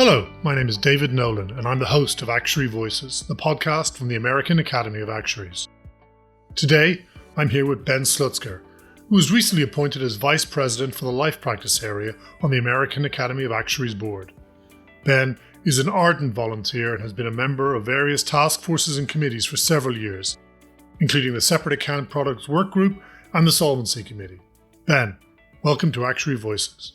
Hello, my name is David Nolan, and I'm the host of Actuary Voices, the podcast from the American Academy of Actuaries. Today, I'm here with Ben Slutsker, who was recently appointed as Vice President for the Life Practice Area on the American Academy of Actuaries Board. Ben is an ardent volunteer and has been a member of various task forces and committees for several years, including the Separate Account Products Work Group and the Solvency Committee. Ben, welcome to Actuary Voices.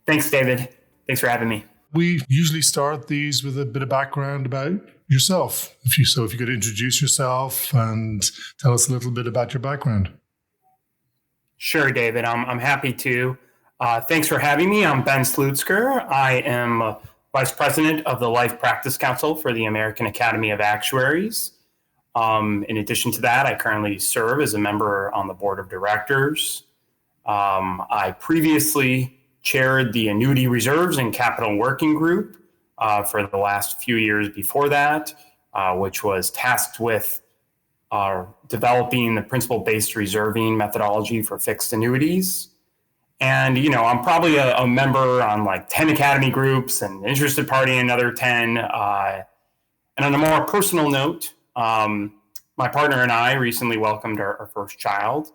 Thanks, David. Thanks for having me. We usually start these with a bit of background about yourself. If you could introduce yourself and tell us a little bit about your background. Sure, David. I'm happy to. Thanks for having me. I'm Ben Slutsker. I am Vice President of the Life Practice Council for the American Academy of Actuaries. In addition to that, I currently serve as a member on the board of directors. I previously chaired the Annuity Reserves and Capital Working Group for the last few years before that, which was tasked with developing the principle-based reserving methodology for fixed annuities. And, I'm probably a member on like 10 Academy groups and an interested party in another 10. And on a more personal note, my partner and I recently welcomed our first child.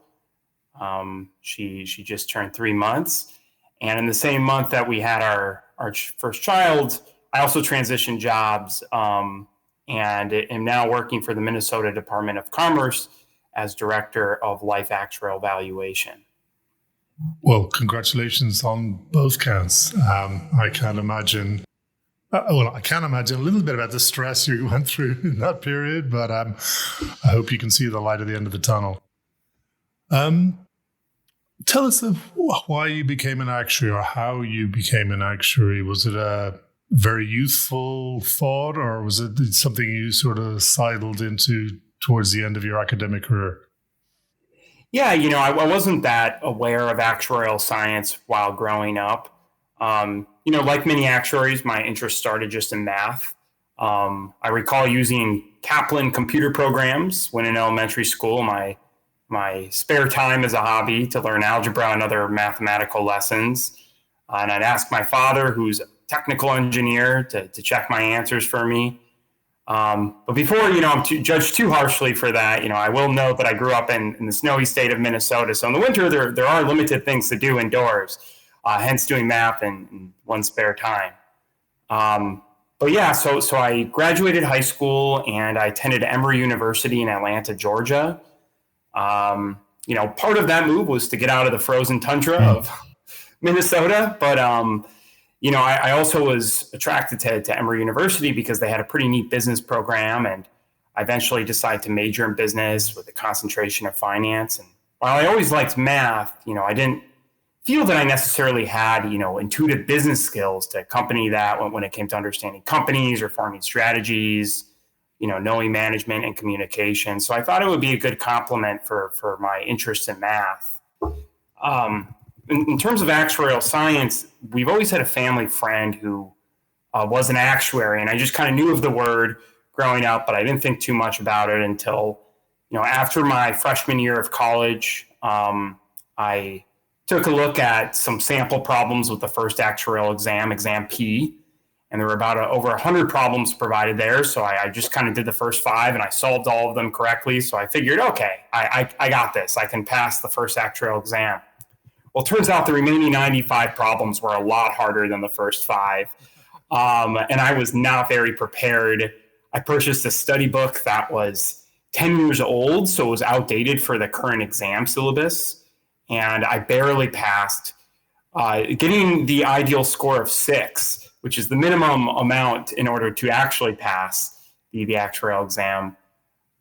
She just turned 3 months. And in the same month that we had our first child, I also transitioned jobs and am now working for the Minnesota Department of Commerce as Director of Life Actuarial Valuation. Well, congratulations on both counts. I can't imagine a little bit about the stress you went through in that period, but I hope you can see the light at the end of the tunnel. Tell us why you became an actuary or how you became an actuary. Was it a very youthful thought, or was it something you sort of sidled into towards the end of your academic career? Yeah, I wasn't that aware of actuarial science while growing up. Like many actuaries, my interest started just in math. I recall using Kaplan computer programs when in elementary school. My spare time as a hobby to learn algebra and other mathematical lessons. And I'd ask my father, who's a technical engineer, to check my answers for me. But before, I'm judged too harshly for that, I will note that I grew up in the snowy state of Minnesota. So in the winter, there are limited things to do indoors, hence doing math in one's spare time. So I graduated high school and I attended Emory University in Atlanta, Georgia. Part of that move was to get out of the frozen tundra of Minnesota. But, I also was attracted to Emory University because they had a pretty neat business program. And I eventually decided to major in business with a concentration of finance. And while I always liked math, I didn't feel that I necessarily had, intuitive business skills to accompany that when it came to understanding companies or forming strategies, knowing management and communication. So I thought it would be a good complement for my interest in math. In terms of actuarial science, we've always had a family friend who was an actuary, and I just kind of knew of the word growing up, but I didn't think too much about it until, after my freshman year of college, I took a look at some sample problems with the first actuarial exam P. And there were about over 100 problems provided there. So I just kind of did the first 5 and I solved all of them correctly. So I figured, okay, I got this. I can pass the first actuarial exam. Well, it turns out the remaining 95 problems were a lot harder than the first 5. And I was not very prepared. I purchased a study book that was 10 years old. So it was outdated for the current exam syllabus. And I barely passed, getting the ideal score of 6, which is the minimum amount in order to actually pass the actuarial exam.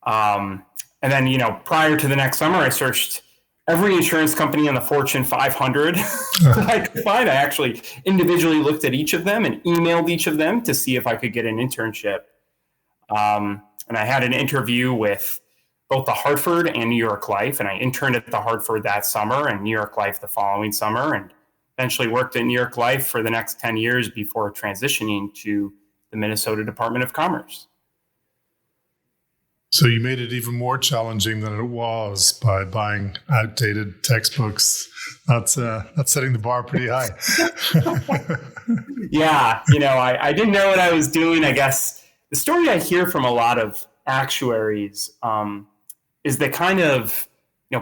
And then, prior to the next summer, I searched every insurance company in the Fortune 500 that I could find. I actually individually looked at each of them and emailed each of them to see if I could get an internship. And I had an interview with both the Hartford and New York Life, and I interned at the Hartford that summer and New York Life the following summer, and eventually worked at New York Life for the next 10 years before transitioning to the Minnesota Department of Commerce. So you made it even more challenging than it was by buying outdated textbooks. That's setting the bar pretty high. Yeah, I didn't know what I was doing. I guess the story I hear from a lot of actuaries is they kind of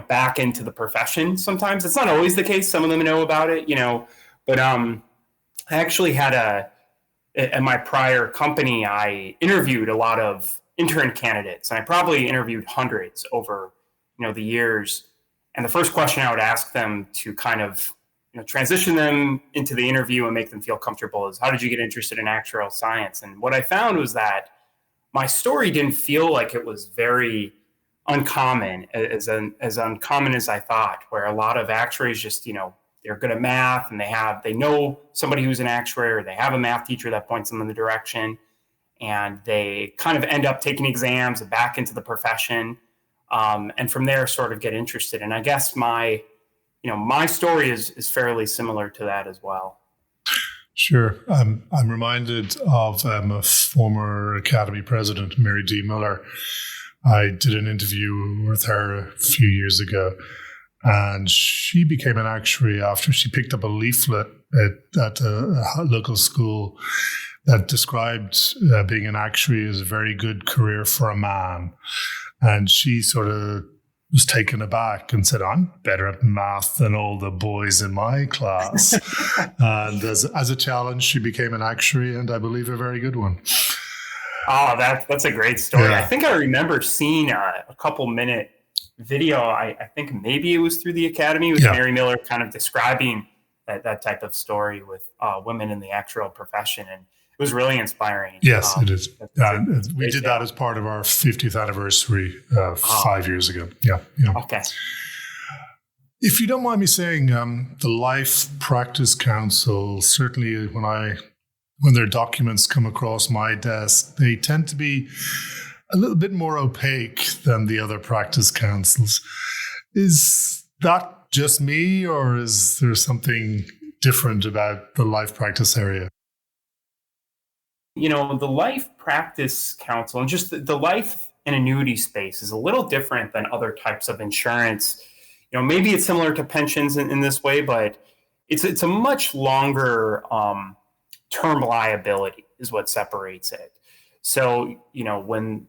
back into the profession. Sometimes it's not always the case. Some of them know about it, but I actually had at my prior company, I interviewed a lot of intern candidates, and I probably interviewed hundreds over the years. And the first question I would ask them to kind of transition them into the interview and make them feel comfortable is, how did you get interested in actuarial science? And what I found was that my story didn't feel like it was very uncommon, as uncommon as I thought, where a lot of actuaries just, they're good at math and they know somebody who's an actuary, or they have a math teacher that points them in the direction, and they kind of end up taking exams and back into the profession. And from there sort of get interested. And I guess my story is fairly similar to that as well. Sure. I'm reminded of a former Academy president, Mary D. Miller. I did an interview with her a few years ago, and she became an actuary after she picked up a leaflet at a local school that described being an actuary as a very good career for a man. And she sort of was taken aback and said, I'm better at math than all the boys in my class. And as a challenge, she became an actuary, and I believe a very good one. Oh, that's a great story. Yeah. I think I remember seeing a couple-minute video. I think maybe it was through the Academy with Mary Miller kind of describing that type of story with women in the actuarial profession. And it was really inspiring. Yes, it is. We did that as part of our 50th anniversary 5 years ago. Yeah. Okay. If you don't mind me saying, the Life Practice Council, certainly when their documents come across my desk, they tend to be a little bit more opaque than the other practice councils. Is that just me, or is there something different about the life practice area? The Life Practice Council and just the life and annuity space is a little different than other types of insurance. Maybe it's similar to pensions in this way, but it's a much longer term liability is what separates it. So, when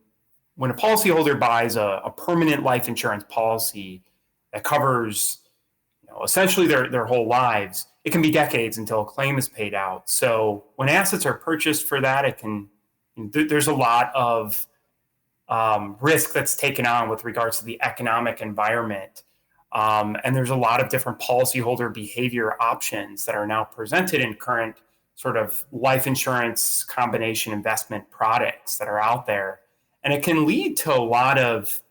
a policyholder buys a permanent life insurance policy that covers, essentially their whole lives, it can be decades until a claim is paid out. So when assets are purchased for that, there's a lot of risk that's taken on with regards to the economic environment. And there's a lot of different policyholder behavior options that are now presented in current sort of life insurance combination investment products that are out there. And it can lead to a lot of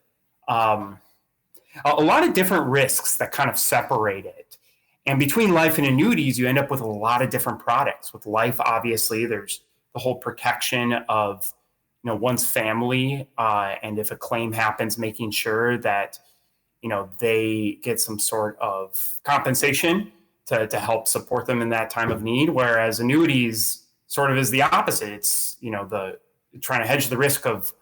different risks that kind of separate it. And between life and annuities, you end up with a lot of different products. With life, obviously, there's the whole protection of one's family, and if a claim happens, making sure that they get some sort of compensation to help support them in that time of need. Whereas annuities sort of is the opposite. It's the trying to hedge the risk of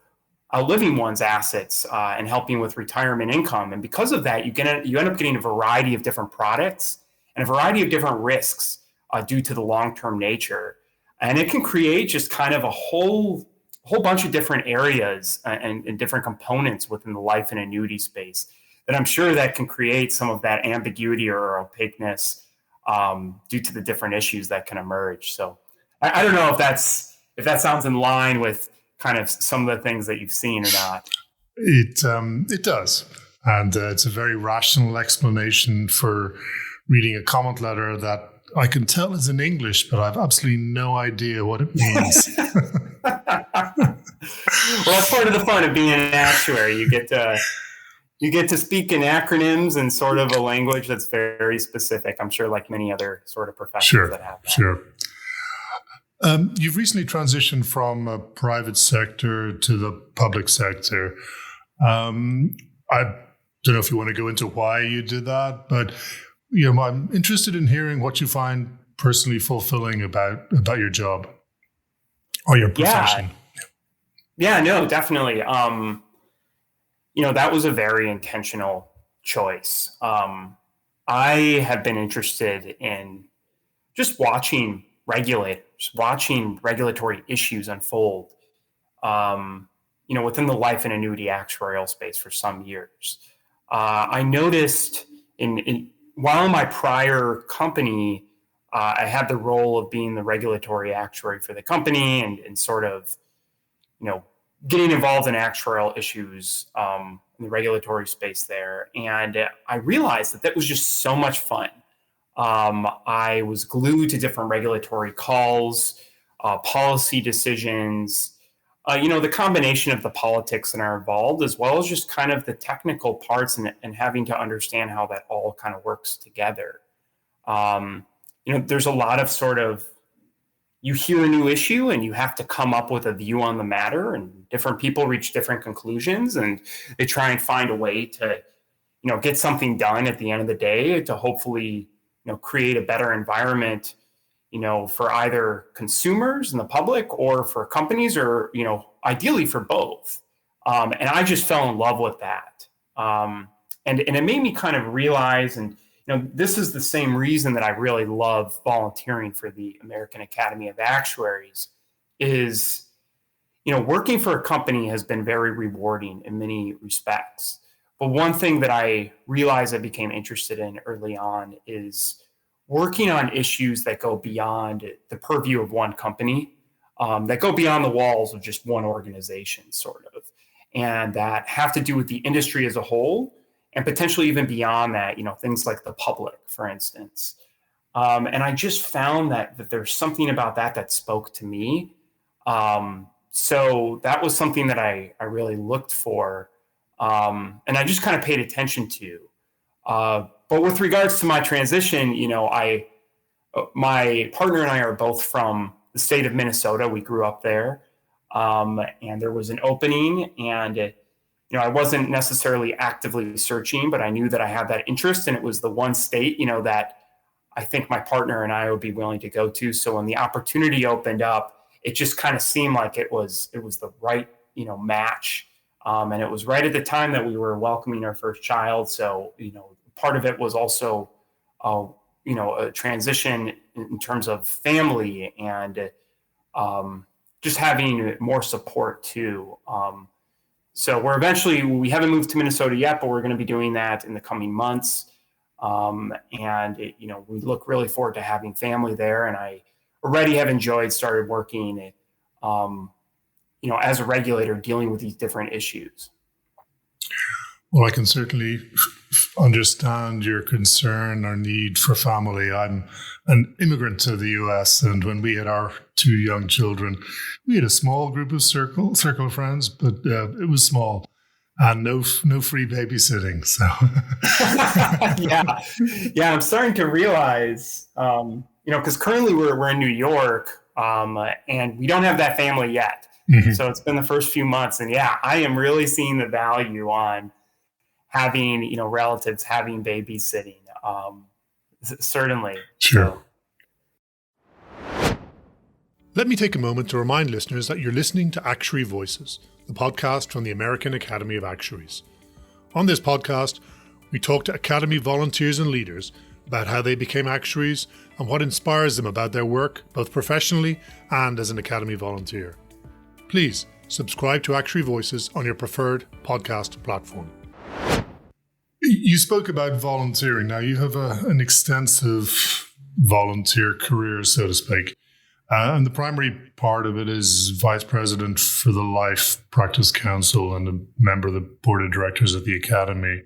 outliving one's assets and helping with retirement income. And because of that, you end up getting a variety of different products and a variety of different risks due to the long-term nature. And it can create just kind of a whole bunch of different areas and different components within the life and annuity space that I'm sure that can create some of that ambiguity or opaqueness due to the different issues that can emerge. So I don't know if that sounds in line with kind of some of the things that you've seen or not. It does. And it's a very rational explanation for reading a comment letter that I can tell is in English, but I've absolutely no idea what it means. Well, that's part of the fun of being an actuary. You get to speak in acronyms and sort of a language that's very specific. I'm sure, like many other sort of professions that have that. Sure. You've recently transitioned from a private sector to the public sector. I don't know if you want to go into why you did that, but I'm interested in hearing what you find personally fulfilling about your job or your profession. Yeah, no, definitely. that was a very intentional choice. I have been interested in just watching regulators, watching regulatory issues unfold, within the life and annuity actuarial space for some years. I noticed while in my prior company, I had the role of being the regulatory actuary for the company and sort of, getting involved in actuarial issues in the regulatory space there. And I realized that was just so much fun. I was glued to different regulatory calls, policy decisions, the combination of the politics that are involved, as well as just kind of the technical parts and having to understand how that all kind of works together. There's a lot of sort of, you hear a new issue and you have to come up with a view on the matter, and different people reach different conclusions and they try and find a way to, get something done at the end of the day to hopefully, create a better environment, for either consumers and the public or for companies or, ideally for both. And I just fell in love with that. And it made me kind of realize, and this is the same reason that I really love volunteering for the American Academy of Actuaries is, working for a company has been very rewarding in many respects. But one thing that I realized I became interested in early on is working on issues that go beyond the purview of one company, that go beyond the walls of just one organization, sort of, and that have to do with the industry as a whole. And potentially even beyond that, things like the public, for instance. And I just found that there's something about that spoke to me. So that was something that I really looked for. And I just kind of paid attention to. But with regards to my transition, my partner and I are both from the state of Minnesota. We grew up there. And there was an opening, and I wasn't necessarily actively searching, but I knew that I had that interest, and it was the one state, that I think my partner and I would be willing to go to. So when the opportunity opened up, it just kind of seemed like it was the right, match. And it was right at the time that we were welcoming our first child. So, part of it was also, a transition in terms of family and just having more support too. So we haven't moved to Minnesota yet, but we're going to be doing that in the coming months. We look really forward to having family there. And I already have started working, as a regulator dealing with these different issues. Well, I can certainly understand your concern or need for family. I'm an immigrant to the US, and when we had our two young children, we had a small group of circle of friends, but it was small and no free babysitting. So, yeah, I'm starting to realize, because currently we're in New York, and we don't have that family yet. Mm-hmm. So it's been the first few months, and I am really seeing the value on having, relatives, having babysitting. Certainly. Sure. So. Let me take a moment to remind listeners that you're listening to Actuary Voices, the podcast from the American Academy of Actuaries. On this podcast, we talk to Academy volunteers and leaders about how they became actuaries and what inspires them about their work, both professionally and as an Academy volunteer. Please subscribe to Actuary Voices on your preferred podcast platform. You spoke about volunteering. Now, you have an extensive volunteer career, so to speak. And the primary part of it is vice president for the Life Practice Council and a member of the board of directors at the Academy.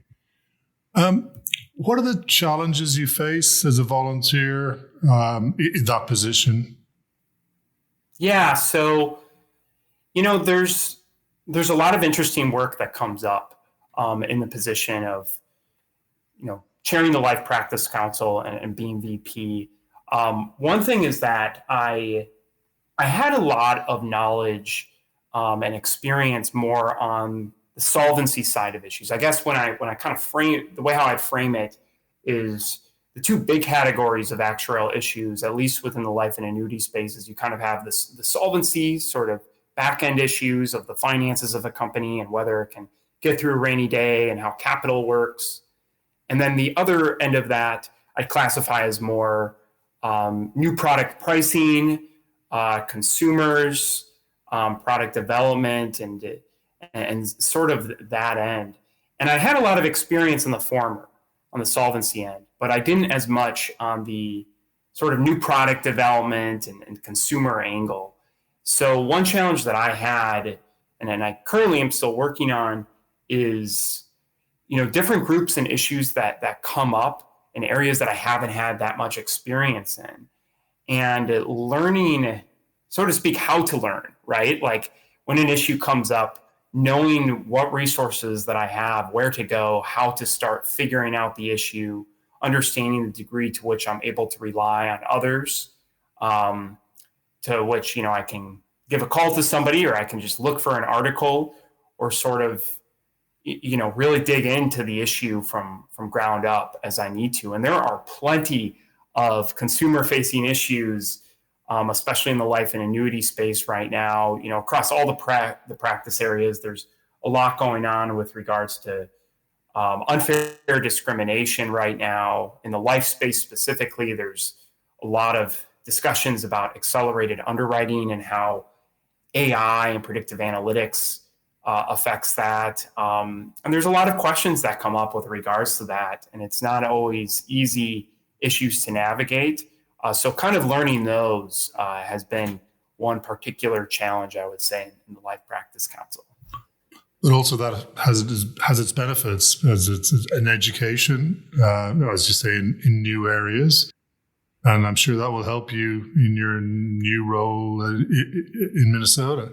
What are the challenges you face as a volunteer in that position? Yeah, so, there's a lot of interesting work that comes up in the position of, chairing the Life Practice Council and being VP. One thing is that I had a lot of knowledge and experience more on the solvency side of issues. I guess when I kind of frame the way how I'd frame it is the two big categories of actuarial issues, at least within the life and annuity spaces. You kind of have the solvency sort of back end issues of the finances of a company and whether it can get through a rainy day and how capital works. And then the other end of that, I'd classify as more new product pricing, consumers, product development, and sort of that end. And I had a lot of experience in the former, on the solvency end, but I didn't as much on the sort of new product development and consumer angle. So one challenge that I had, and I currently am still working on, is different groups and issues that come up in areas that I haven't had that much experience in, and learning, so to speak, how to learn, right? Like when an issue comes up, knowing what resources that I have, where to go, how to start figuring out the issue, understanding the degree to which I'm able to rely on others, to which, I can give a call to somebody, or I can just look for an article, or sort of, really dig into the issue from ground up as I need to. And there are plenty of consumer facing issues, especially in the life and annuity space right now, across all the practice areas. There's a lot going on with regards to unfair discrimination right now. In the life space specifically, there's a lot of discussions about accelerated underwriting and how AI and predictive analytics affects that. And there's a lot of questions that come up with regards to that. And it's not always easy issues to navigate. So kind of learning those has been one particular challenge, I would say, in the Life Practice Council. But also that has its benefits as it's an education, as you say, in new areas. And I'm sure that will help you in your new role in Minnesota.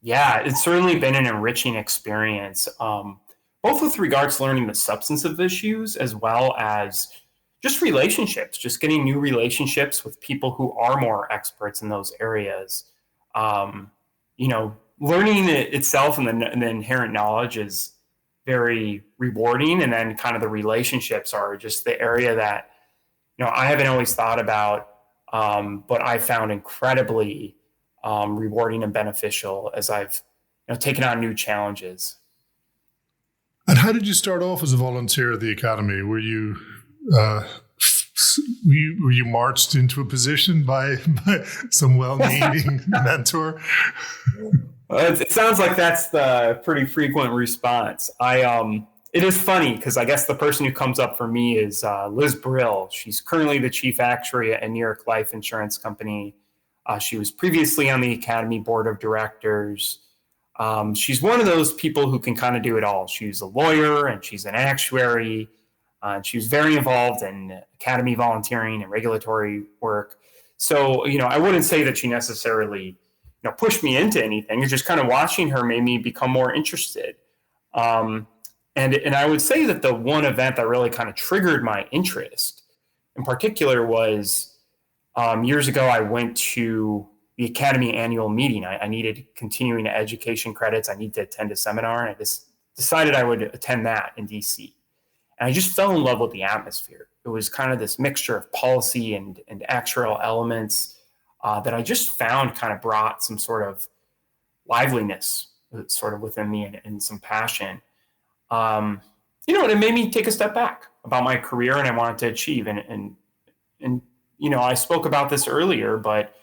Yeah, it's certainly been an enriching experience, both with regards to learning the substance of issues, as well as just relationships, just getting new relationships with people who are more experts in those areas. Learning it itself and the inherent knowledge is very rewarding. And then kind of the relationships are just the area that, I haven't always thought about, but I found incredibly rewarding and beneficial as I've taken on new challenges. And how did you start off as a volunteer at the Academy? Were you marched into a position by some well-meaning mentor? It sounds like that's the pretty frequent response. It is funny because I guess the person who comes up for me is Liz Brill. She's currently the chief actuary at a New York life insurance company. She was previously on the Academy board of directors. She's one of those people who can kind of do it all. She's a lawyer and she's an actuary. And she was very involved in Academy volunteering and regulatory work. So, I wouldn't say that she necessarily, pushed me into anything. It's just kind of watching her made me become more interested. And I would say that the one event that really kind of triggered my interest in particular was years ago, I went to the Academy annual meeting. I needed continuing education credits. I needed to attend a seminar, and I just decided I would attend that in DC. And I just fell in love with the atmosphere. It was kind of this mixture of policy and actuarial elements that I just found kind of brought some sort of liveliness sort of within me and some passion. And it made me take a step back about my career and I wanted to achieve. And I spoke about this earlier, but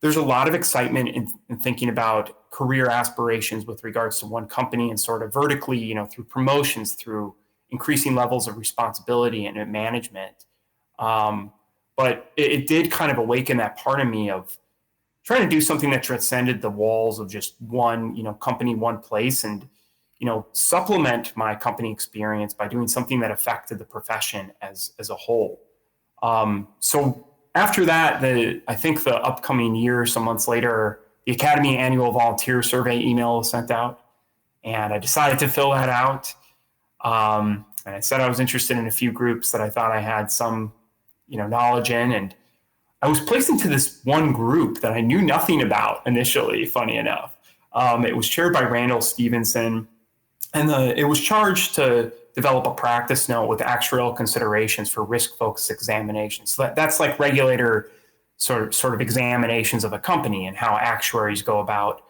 there's a lot of excitement in thinking about career aspirations with regards to one company and sort of vertically, through promotions, through increasing levels of responsibility and management. But it did kind of awaken that part of me of trying to do something that transcended the walls of just one, company, one place, and, supplement my company experience by doing something that affected the profession as a whole. So after that, I think the upcoming year, some months later, the Academy annual volunteer survey email was sent out, and I decided to fill that out. And I said I was interested in a few groups that I thought I had some, knowledge in, and I was placed into this one group that I knew nothing about initially, funny enough. It was chaired by Randall Stevenson, and it was charged to develop a practice note with actuarial considerations for risk-focused examinations. So that's like regulator sort of examinations of a company and how actuaries go about,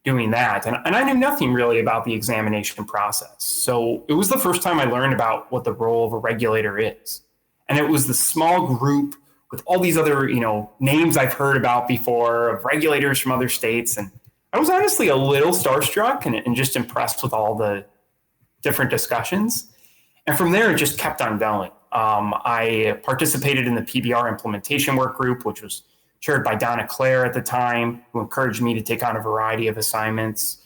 doing that. And I knew nothing really about the examination process. So it was the first time I learned about what the role of a regulator is. And it was the small group with all these other, names I've heard about before of regulators from other states. And I was honestly a little starstruck and just impressed with all the different discussions. And from there, it just kept on going. I participated in the PBR implementation work group, which was chaired by Donna Claire at the time, who encouraged me to take on a variety of assignments.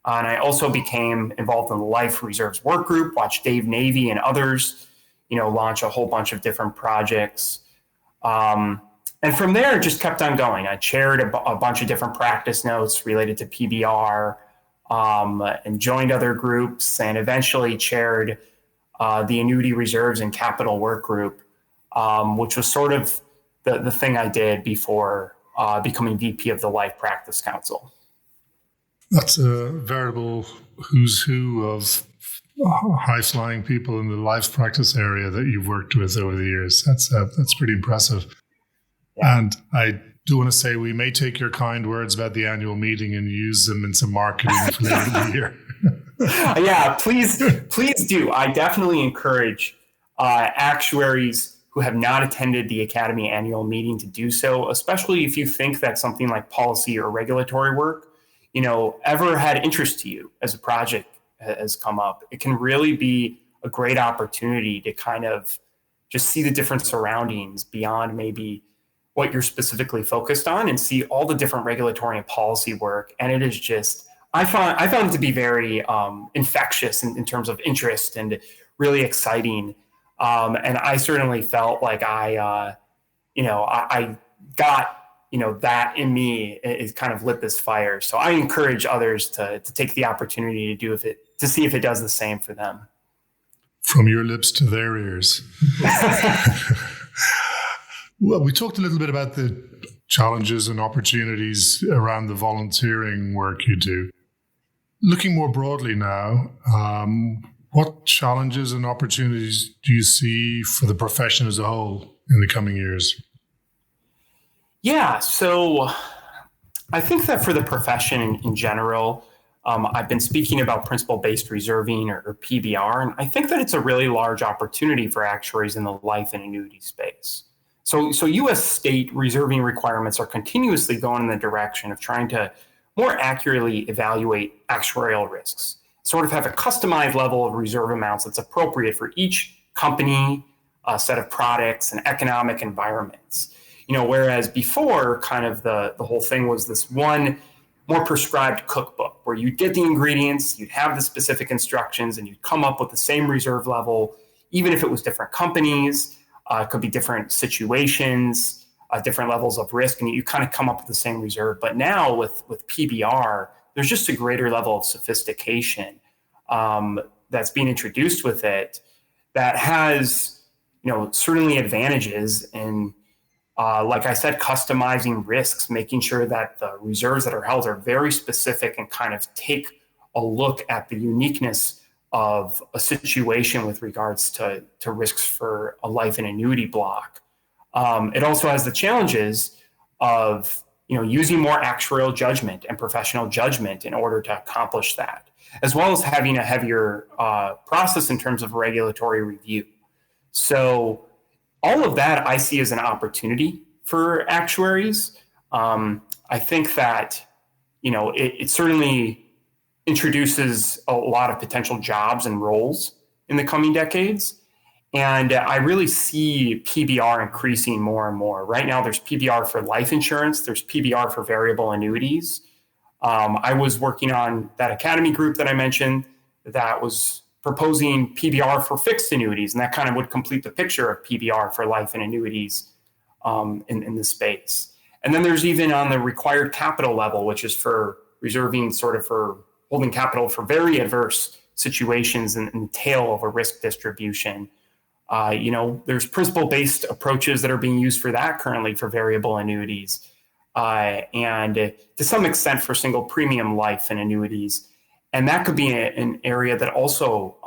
And I also became involved in the Life Reserves work group, watched Dave Navy and others, launch a whole bunch of different projects. And from there, it just kept on going. I chaired a bunch of different practice notes related to PBR, and joined other groups, and eventually chaired the Annuity Reserves and Capital Work Group, which was sort of the thing I did before becoming VP of the Life Practice Council. That's a veritable who's who of high-flying people in the life practice area that you've worked with over the years. That's pretty impressive. Yeah. And I do want to say we may take your kind words about the annual meeting and use them in some marketing for later in the year. Yeah, please do. I definitely encourage actuaries who have not attended the Academy annual meeting to do so, especially if you think that something like policy or regulatory work, ever had interest to you as a project has come up. It can really be a great opportunity to kind of just see the different surroundings beyond maybe what you're specifically focused on and see all the different regulatory and policy work. And it is just, I found it to be very infectious in terms of interest and really exciting. And I certainly felt like I got, that in me. It kind of lit this fire. So I encourage others to take the opportunity to see if it does the same for them. From your lips to their ears. Well, we talked a little bit about the challenges and opportunities around the volunteering work you do. Looking more broadly now, what challenges and opportunities do you see for the profession as a whole in the coming years? Yeah, so I think that for the profession in general, I've been speaking about principle-based reserving or PBR, and I think that it's a really large opportunity for actuaries in the life and annuity space. So U.S. state reserving requirements are continuously going in the direction of trying to more accurately evaluate actuarial risks, sort of have a customized level of reserve amounts that's appropriate for each company, set of products, and economic environments. Whereas before, kind of the whole thing was this one more prescribed cookbook where you'd get the ingredients, you'd have the specific instructions, and you'd come up with the same reserve level, even if it was different companies. It could be different situations, different levels of risk, and you kind of come up with the same reserve. But now with PBR, there's just a greater level of sophistication that's being introduced with it that has, certainly advantages in, like I said, customizing risks, making sure that the reserves that are held are very specific and kind of take a look at the uniqueness of a situation with regards to risks for a life and annuity block. It also has the challenges of using more actuarial judgment and professional judgment in order to accomplish that, as well as having a heavier process in terms of regulatory review. So all of that I see as an opportunity for actuaries. I think that it certainly introduces a lot of potential jobs and roles in the coming decades. And I really see PBR increasing more and more. Right now, there's PBR for life insurance. There's PBR for variable annuities. I was working on that Academy group that I mentioned that was proposing PBR for fixed annuities. And that kind of would complete the picture of PBR for life and annuities in this space. And then there's even on the required capital level, which is for reserving sort of for holding capital for very adverse situations in the tail of a risk distribution. There's principle-based approaches that are being used for that currently for variable annuities, and to some extent for single premium life and annuities. And that could be an area that also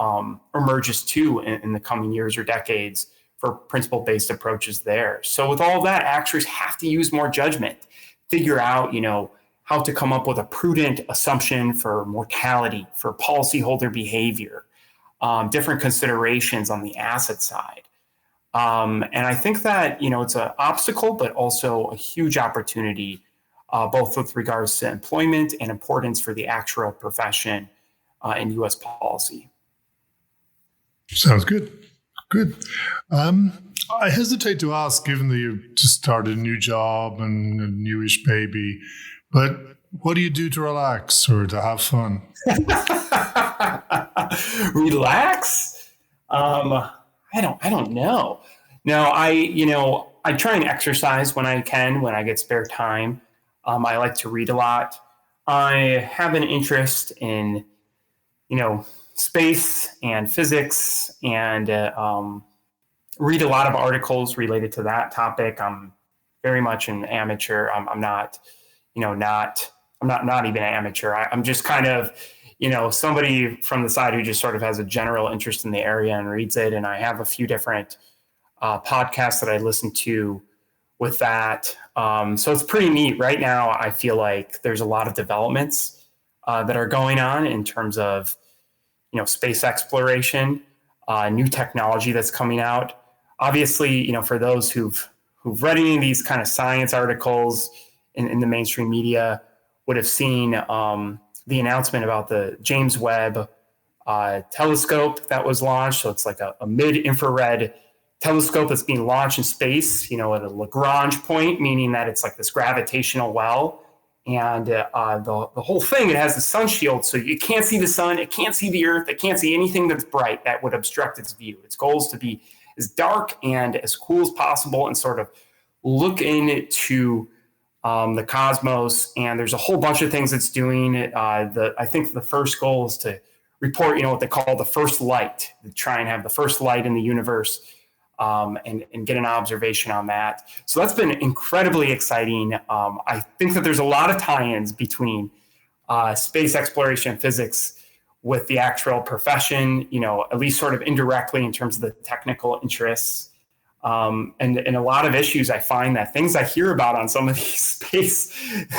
emerges too in the coming years or decades for principle-based approaches there. So with all of that, actuaries have to use more judgment, figure out, how to come up with a prudent assumption for mortality, for policyholder behavior, different considerations on the asset side. And I think that, it's an obstacle, but also a huge opportunity, both with regards to employment and importance for the actuarial profession in U.S. policy. Sounds good. Good. I hesitate to ask, given that you've just started a new job and a newish baby, but what do you do to relax or to have fun? Relax? I don't know. No, I try and exercise when I can, when I get spare time. I like to read a lot. I have an interest in, space and physics, and read a lot of articles related to that topic. I'm very much an amateur. I'm not even an amateur. I'm just kind of, somebody from the side who just sort of has a general interest in the area and reads it. And I have a few different podcasts that I listen to with that. So it's pretty neat. Right now, I feel like there's a lot of developments that are going on in terms of, space exploration, new technology that's coming out. Obviously, for those who've read any of these kind of science articles in the mainstream media, would have seen the announcement about the James Webb telescope that was launched. So it's like a mid-infrared telescope that's being launched in space, at a Lagrange point, meaning that it's like this gravitational well. And the whole thing, it has the sun shield, so you can't see the sun, it can't see the earth, it can't see anything that's bright that would obstruct its view. Its goal is to be as dark and as cool as possible and sort of look into the cosmos. And there's a whole bunch of things it's doing. I think the first goal is to report, what they call the first light, to try and have the first light in the universe, and get an observation on that. So that's been incredibly exciting. I think that there's a lot of tie-ins between space exploration and physics with the actuarial profession, at least sort of indirectly in terms of the technical interests. And a lot of issues, I find that things I hear about on some of these space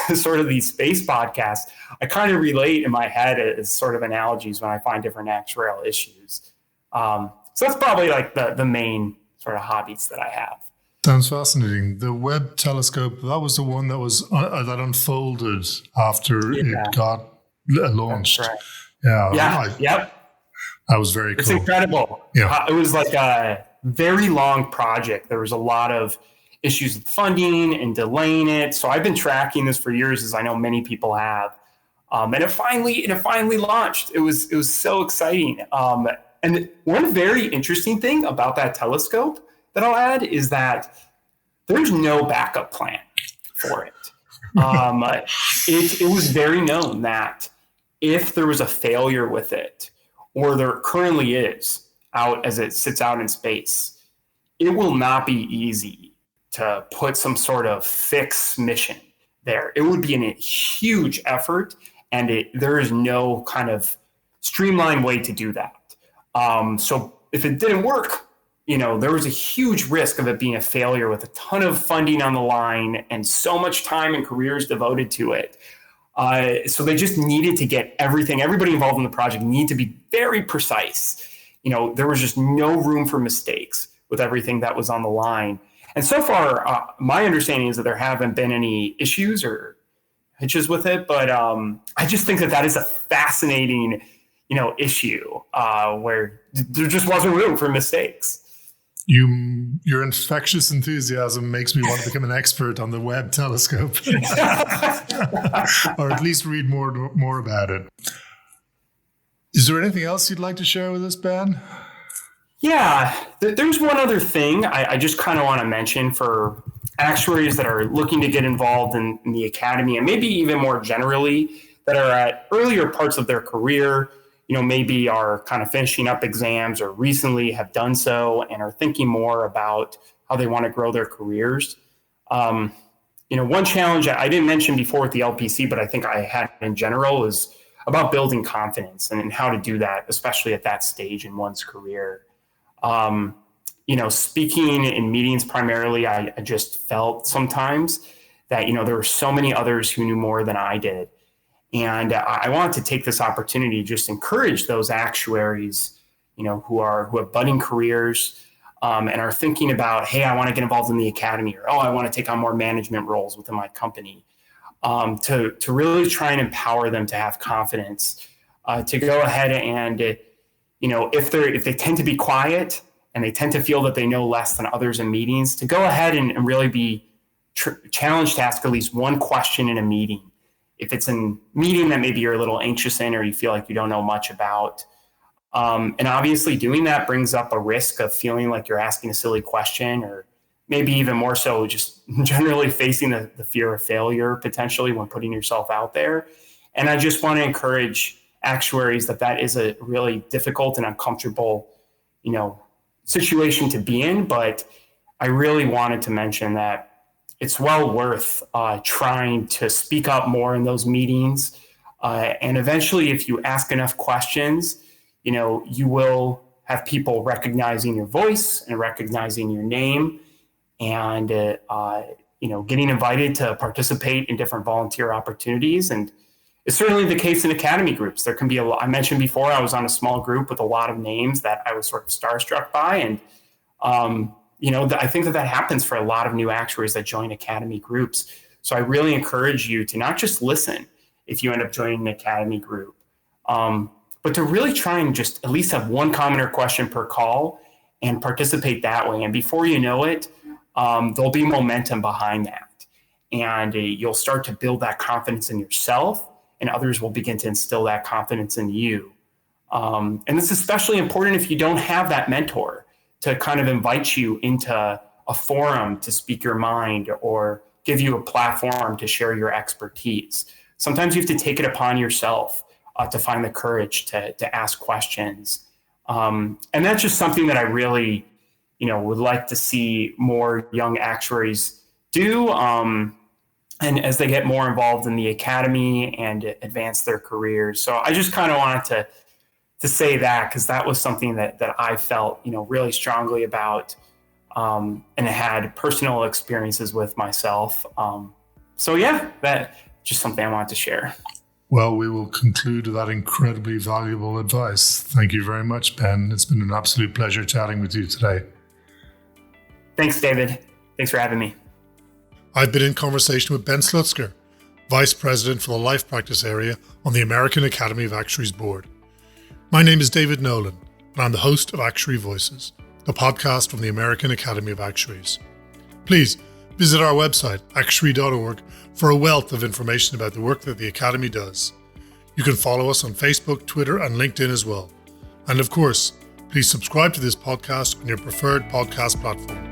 podcasts, I kind of relate in my head as sort of analogies when I find different actuarial issues. So that's probably like the main sort of hobbies that I have. Sounds fascinating. The Webb telescope, that was the one that was that unfolded after it got launched. That's right. Yep. That was very cool. It's incredible. Yeah. It was like a very long project. There was a lot of issues with funding and delaying it. So I've been tracking this for years, as I know many people have. And it finally launched. It was so exciting. And one very interesting thing about that telescope that I'll add is that there's no backup plan for it. It was very known that if there was a failure with it, or there currently is out as it sits out in space, it will not be easy to put some sort of fixed mission there. It would be a huge effort, and there is no kind of streamlined way to do that. So if it didn't work, there was a huge risk of it being a failure with a ton of funding on the line and so much time and careers devoted to it. So they just needed to get everybody involved in the project needed to be very precise. There was just no room for mistakes with everything that was on the line. And so far, my understanding is that there haven't been any issues or hitches with it. But I just think that is a fascinating issue where there just wasn't room for mistakes. Your infectious enthusiasm makes me want to become an expert on the Webb telescope, or at least read more about it. Is there anything else you'd like to share with us, Ben? Yeah, there's one other thing I just kind of want to mention for actuaries that are looking to get involved in the academy, and maybe even more generally that are at earlier parts of their career. Maybe are kind of finishing up exams or recently have done so and are thinking more about how they want to grow their careers. One challenge I didn't mention before with the LPC, but I think I had in general is about building confidence and how to do that, especially at that stage in one's career. Speaking in meetings primarily, I just felt sometimes that, there were so many others who knew more than I did. And I wanted to take this opportunity to just encourage those actuaries, who have budding careers and are thinking about, hey, I want to get involved in the academy, or, oh, I want to take on more management roles within my company, to really try and empower them to have confidence, to go ahead and, if they tend to be quiet and they tend to feel that they know less than others in meetings, to go ahead and really be challenged to ask at least one question in a meeting. If it's a meeting that maybe you're a little anxious in or you feel like you don't know much about. And obviously doing that brings up a risk of feeling like you're asking a silly question, or maybe even more so just generally facing the fear of failure potentially when putting yourself out there. And I just want to encourage actuaries that is a really difficult and uncomfortable, situation to be in. But I really wanted to mention that it's well worth trying to speak up more in those meetings. And eventually, if you ask enough questions, you will have people recognizing your voice and recognizing your name, and, getting invited to participate in different volunteer opportunities. And it's certainly the case in academy groups. There can be I mentioned before, I was on a small group with a lot of names that I was sort of starstruck by. And, I think that happens for a lot of new actuaries that join academy groups. So I really encourage you to not just listen if you end up joining an academy group, but to really try and just at least have one comment or question per call and participate that way. And before you know it, there'll be momentum behind that. And you'll start to build that confidence in yourself, and others will begin to instill that confidence in you. And it's especially important if you don't have that mentor to kind of invite you into a forum to speak your mind or give you a platform to share your expertise. Sometimes you have to take it upon yourself to find the courage to ask questions. And that's just something that I really, would like to see more young actuaries do. And as they get more involved in the academy and advance their careers. So I just kind of wanted to say that, because that was something that I felt, really strongly about, and had personal experiences with myself. So yeah, that's just something I wanted to share. Well, we will conclude with that incredibly valuable advice. Thank you very much, Ben. It's been an absolute pleasure chatting with you today. Thanks, David. Thanks for having me. I've been in conversation with Ben Slutsker, Vice President for the Life Practice Area on the American Academy of Actuaries Board. My name is David Nolan, and I'm the host of Actuary Voices, the podcast from the American Academy of Actuaries. Please visit our website, actuary.org, for a wealth of information about the work that the Academy does. You can follow us on Facebook, Twitter, and LinkedIn as well. And of course, please subscribe to this podcast on your preferred podcast platform.